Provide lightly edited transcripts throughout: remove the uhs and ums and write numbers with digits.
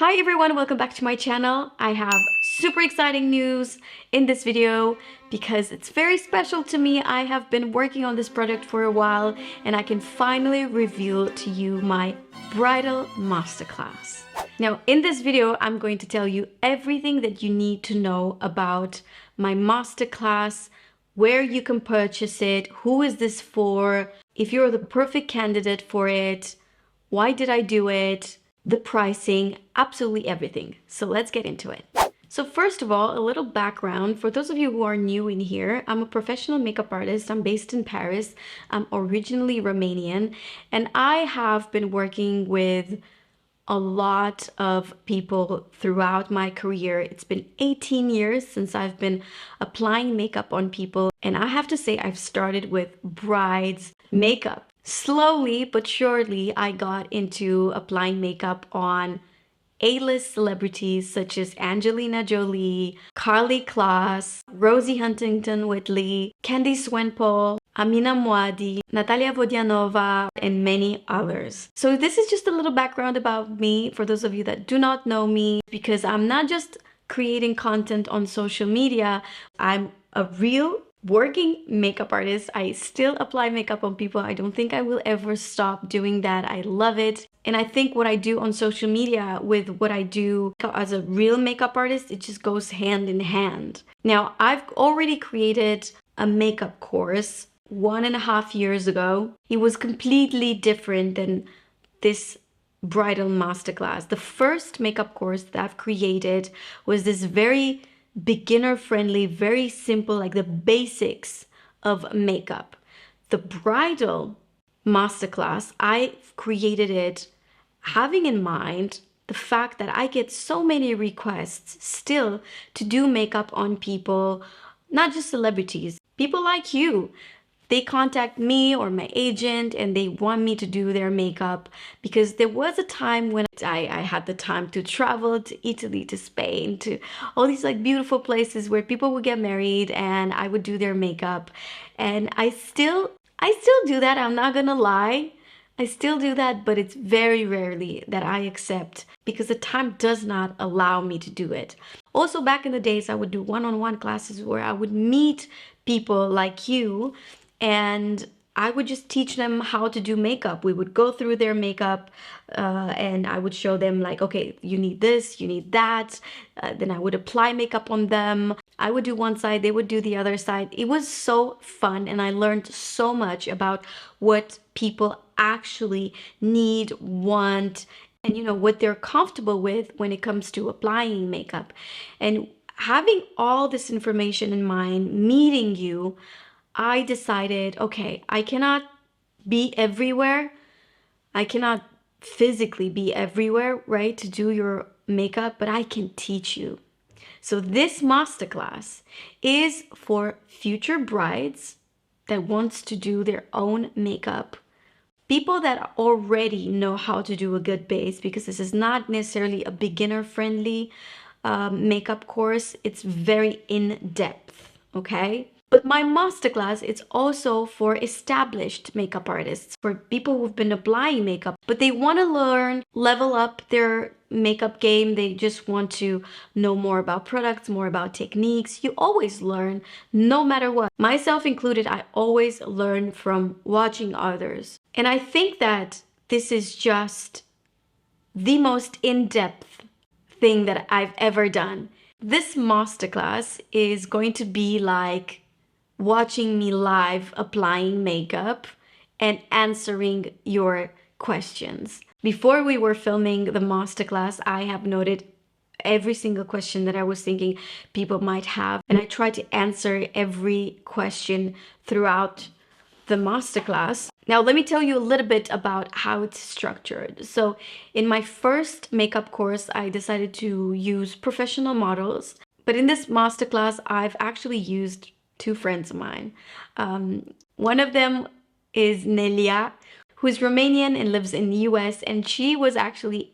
Hi everyone, welcome back to my channel. I have super exciting news in this video because it's very special to me. I have been working on this product for a while and I can finally reveal to you my bridal masterclass. Now in this video, I'm going to tell you everything that you need to know about my masterclass, where you can purchase it, who is this for, if you're the perfect candidate for it, why did I do it, the pricing, absolutely everything. So let's get into it. So first of all, a little background. For those of you who are new in here, I'm a professional makeup artist. I'm based in Paris. I'm originally Romanian, and I have been working with a lot of people throughout my career. It's been 18 years since I've been applying makeup on people, and I have to say I've started with brides makeup. Slowly but surely, I got into applying makeup on A-list celebrities such as Angelina Jolie, Carly Kloss, Rosie Huntington-Whiteley, Candy Swanepoel, Amina Muaddi, Natalia Vodianova, and many others. So this is just a little background about me for those of you that do not know me, because I'm not just creating content on social media. I'm a real working makeup artist. I still apply makeup on people. I don't think I will ever stop doing that. I love it. And I think what I do on social media with what I do as a real makeup artist, it just goes hand in hand. Now, I've already created a makeup course 1.5 years ago. It was completely different than this bridal masterclass. The first makeup course that I've created was this very beginner friendly, very simple, like the basics of makeup. The bridal masterclass, I created it having in mind the fact that I get so many requests still to do makeup on people, not just celebrities, people like you. They contact me or my agent and they want me to do their makeup, because there was a time when I had the time to travel to Italy, to Spain, to all these like beautiful places where people would get married and I would do their makeup. And I still do that. I'm not gonna lie. I still do that, but it's very rarely that I accept because the time does not allow me to do it. Also, back in the days, I would do one-on-one classes where I would meet people like you and I would just teach them how to do makeup. We would go through their makeup and I would show them like, okay, you need this, you need that. Then I would apply makeup on them. I would do one side, they would do the other side. It was so fun and I learned so much about what people actually need, want, and you know, what they're comfortable with when it comes to applying makeup. And having all this information in mind, meeting you, I decided, okay, I cannot be everywhere. I cannot physically be everywhere, right, to do your makeup, but I can teach you. So this masterclass is for future brides that wants to do their own makeup, people that already know how to do a good base, because this is not necessarily a beginner-friendly makeup course. It's very in-depth, okay? But my masterclass, it's also for established makeup artists, for people who've been applying makeup, but they want to learn, level up their makeup game. They just want to know more about products, more about techniques. You always learn, no matter what. Myself included, I always learn from watching others. And I think that this is just the most in-depth thing that I've ever done. This masterclass is going to be like watching me live applying makeup and answering your questions. Before we were filming the masterclass, I have noted every single question that I was thinking people might have, and I tried to answer every question throughout the masterclass. Now, let me tell you a little bit about how it's structured. So in my first makeup course, I decided to use professional models, but in this masterclass, I've actually used two friends of mine. One of them is Nelia, who is Romanian and lives in the US, and she was actually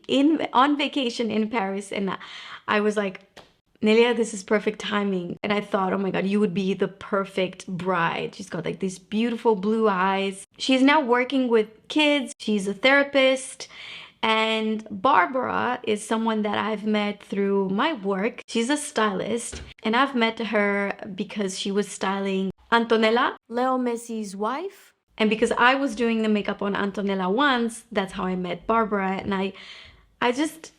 on vacation in Paris, and I was like, Nelia, this is perfect timing. And I thought, oh my God, you would be the perfect bride. She's got like these beautiful blue eyes. She's now working with kids. She's a therapist. And Barbara is someone that I've met through my work. She's a stylist, and I've met her because she was styling Antonella, Leo Messi's wife. And because I was doing the makeup on Antonella once, that's how I met Barbara. And I just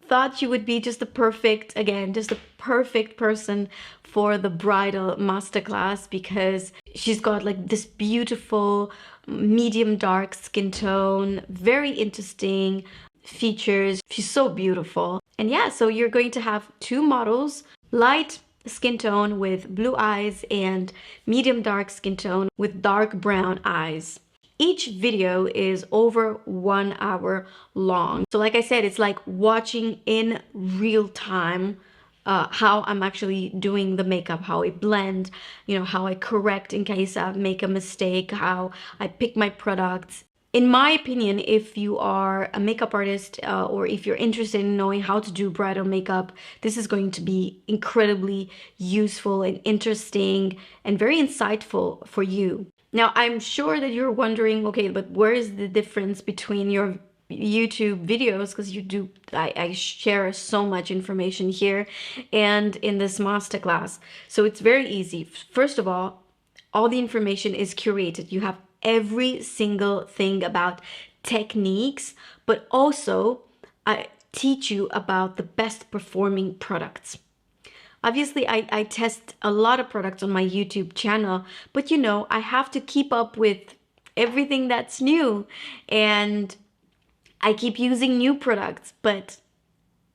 thought she would be just the perfect, again, just the perfect person for the bridal masterclass, because she's got like this beautiful medium dark skin tone, very interesting features. She's so beautiful. And yeah, so you're going to have two models, light skin tone with blue eyes and medium dark skin tone with dark brown eyes. Each video is over 1 hour long. So like I said, it's like watching in real time how I'm actually doing the makeup, how I blend, how I correct in case I make a mistake, how I pick my products. In my opinion, if you are a makeup artist or if you're interested in knowing how to do bridal makeup, this is going to be incredibly useful and interesting and very insightful for you. Now, I'm sure that you're wondering, okay, but where is the difference between your YouTube videos? Because I share so much information here and in this masterclass. So it's very easy. First of all the information is curated. You have every single thing about techniques, but also I teach you about the best performing products. Obviously, I test a lot of products on my YouTube channel, but I have to keep up with everything that's new, and I keep using new products. But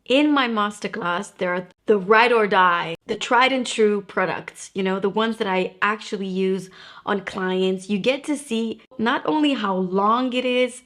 in my masterclass, there are the ride or die, the tried and true products, the ones that I actually use on clients. You get to see not only how long it is,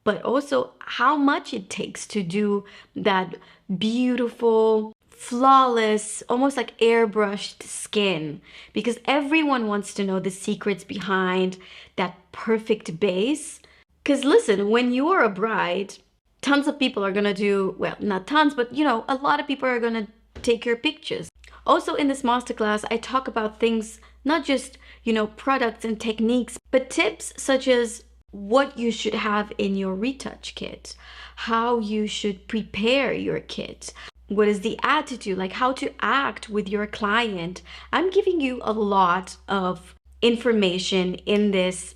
but also how much it takes to do that beautiful, flawless, almost like airbrushed skin, because everyone wants to know the secrets behind that perfect base. Because listen, when you are a bride, tons of people are gonna do, well, not tons, but a lot of people are gonna take your pictures. Also in this masterclass, I talk about things, not just, products and techniques, but tips such as what you should have in your retouch kit, how you should prepare your kit, what is the attitude, like how to act with your client. I'm giving you a lot of information in this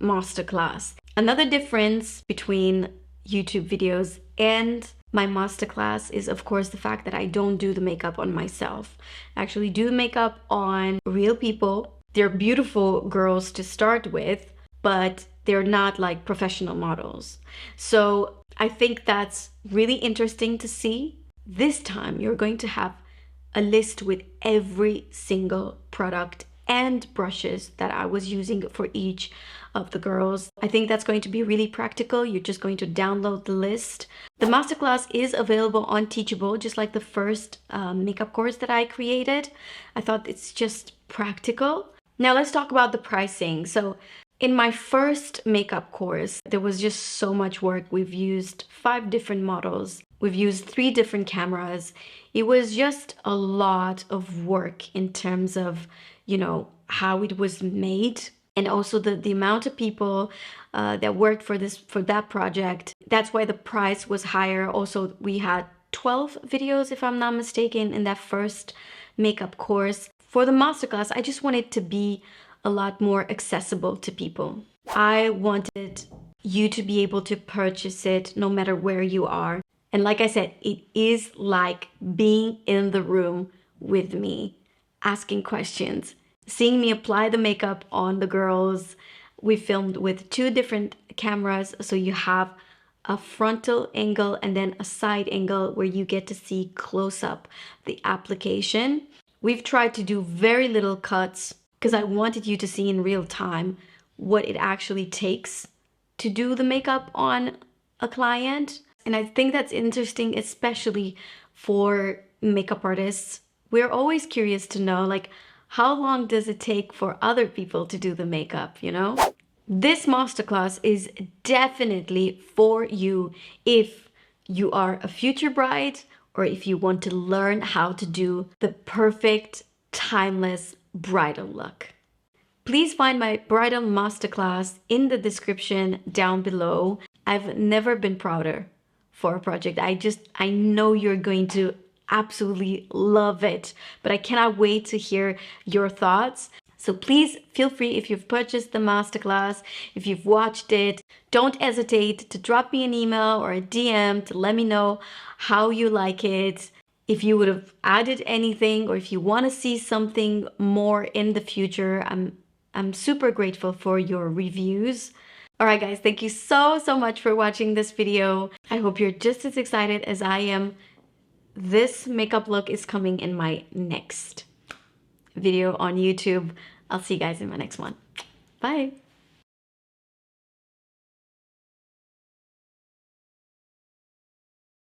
masterclass. Another difference between YouTube videos and my masterclass is, of course, the fact that I don't do the makeup on myself. I actually do the makeup on real people. They're beautiful girls to start with, but they're not like professional models. So I think that's really interesting to see. This time you're going to have a list with every single product and brushes that I was using for each of the girls. I think that's going to be really practical. You're just going to download the list. The masterclass is available on Teachable, just like the first makeup course that I created. I thought it's just practical. Now let's talk about the pricing. So in my first makeup course, there was just so much work. We've used 5 different models. We've used 3 different cameras. It was just a lot of work in terms of, how it was made, and also the amount of people that worked for that project. That's why the price was higher. Also, we had 12 videos, if I'm not mistaken, in that first makeup course. For the masterclass, I just wanted to be a lot more accessible to people. I wanted you to be able to purchase it no matter where you are. And like I said, it is like being in the room with me, asking questions, seeing me apply the makeup on the girls. We filmed with 2 different cameras, so you have a frontal angle and then a side angle where you get to see close up the application. We've tried to do very little cuts because I wanted you to see in real time what it actually takes to do the makeup on a client. And I think that's interesting, especially for makeup artists. We're always curious to know, like, how long does it take for other people to do the makeup, This masterclass is definitely for you if you are a future bride or if you want to learn how to do the perfect, timeless bridal look. Please find my bridal masterclass in the description down below. I've never been prouder for a project. I know you're going to absolutely love it, but I cannot wait to hear your thoughts. So please feel free, if you've purchased the masterclass, if you've watched it, don't hesitate to drop me an email or a DM to let me know how you like it, if you would have added anything, or if you want to see something more in the future. I'm super grateful for your reviews. All right, guys, thank you so much for watching this video. I hope you're just as excited as I am. This makeup look is coming in my next video on YouTube. I'll see you guys in my next one. Bye.